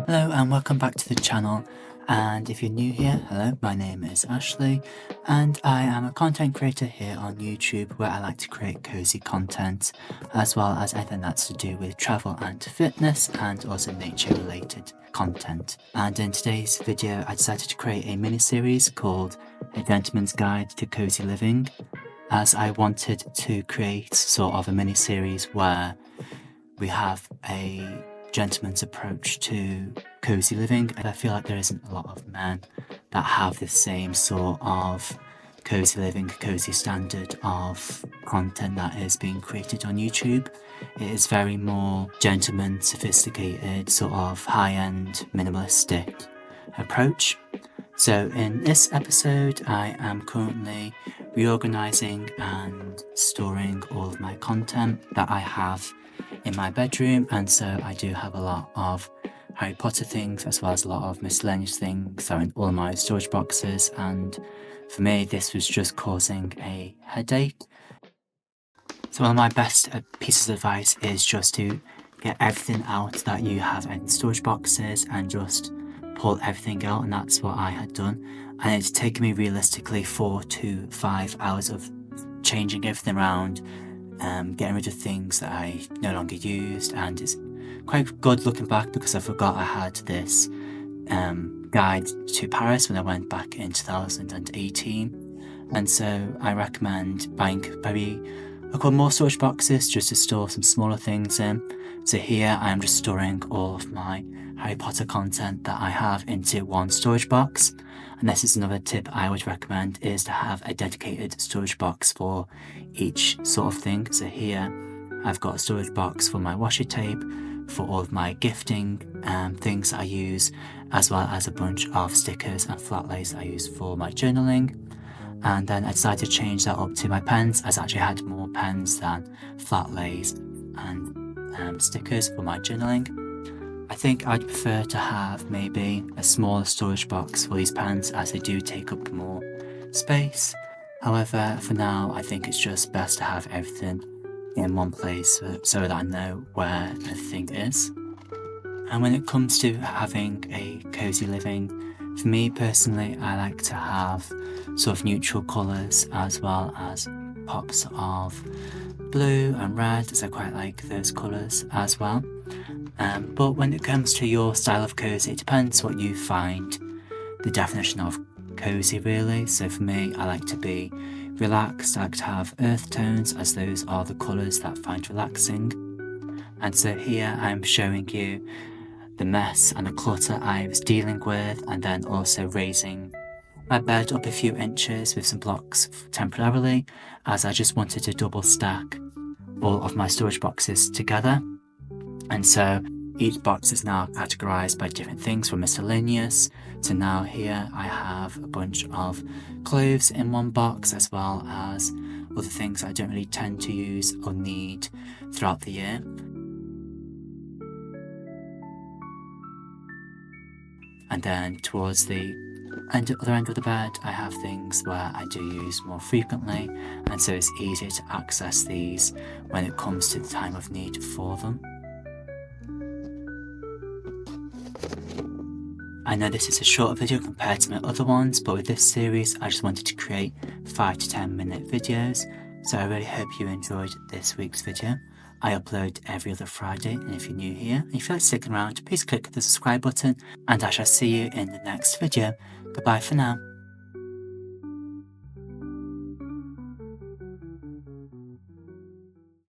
Hello and welcome back to the channel, and if you're new here, hello, my name is Ashley and I am a content creator here on YouTube where I like to create cozy content as well as anything that's to do with travel and fitness and also nature related content. And in today's video I decided to create a mini-series called A Gentleman's Guide to Cozy Living, as I wanted to create sort of a mini-series where we have a gentleman's approach to cozy living. I feel like there isn't a lot of men that have the same sort of cozy living, cozy standard of content that is being created on YouTube. It is very more gentleman, sophisticated, sort of high-end, minimalistic approach. So in this episode, I am currently reorganizing and storing all of my content that I have in my bedroom, and so I do have a lot of Harry Potter things as well as a lot of miscellaneous things that are in all my storage boxes, and for me this was just causing a headache. So one of my best pieces of advice is just to get everything out that you have in storage boxes and just pull everything out, and that's what I had done, and it's taken me realistically 4 to 5 hours of changing everything around, getting rid of things that I no longer used, and it's quite good looking back because I forgot I had this guide to Paris when I went back in 2018, and so I recommend buying maybe a couple more storage boxes just to store some smaller things in. So here I am just storing all of my Harry Potter content that I have into one storage box, and this is another tip I would recommend, is to have a dedicated storage box for each sort of thing. So here I've got a storage box for my washi tape, for all of my gifting things I use, as well as a bunch of stickers and flat lays I use for my journaling. And then I decided to change that up to my pens, as I actually had more pens than flat lays and stickers for my journaling. I think I'd prefer to have maybe a smaller storage box for these pens, as they do take up more space. However, for now I think it's just best to have everything in one place so that I know where everything is. And when it comes to having a cozy living, for me personally I like to have sort of neutral colours as well as pops of blue and red, as I quite like those colours as well. But when it comes to your style of cozy, it depends what you find the definition of cozy really. So for me, I like to be relaxed. I like to have earth tones, as those are the colours that I find relaxing. And so here I'm showing you the mess and the clutter I was dealing with, and then also raising my bed up a few inches with some blocks temporarily, as I just wanted to double stack all of my storage boxes together. And so each box is now categorised by different things, from miscellaneous to now here I have a bunch of clothes in one box, as well as other things I don't really tend to use or need throughout the year. And then towards the other end of the bed I have things where I do use more frequently, and so it's easier to access these when it comes to the time of need for them. I know this is a short video compared to my other ones, but with this series I just wanted to create 5 to 10 minute videos, so I really hope you enjoyed this week's video. I upload every other Friday, and if you're new here and you feel like sticking around, please click the subscribe button, and I shall see you in the next video. Goodbye for now.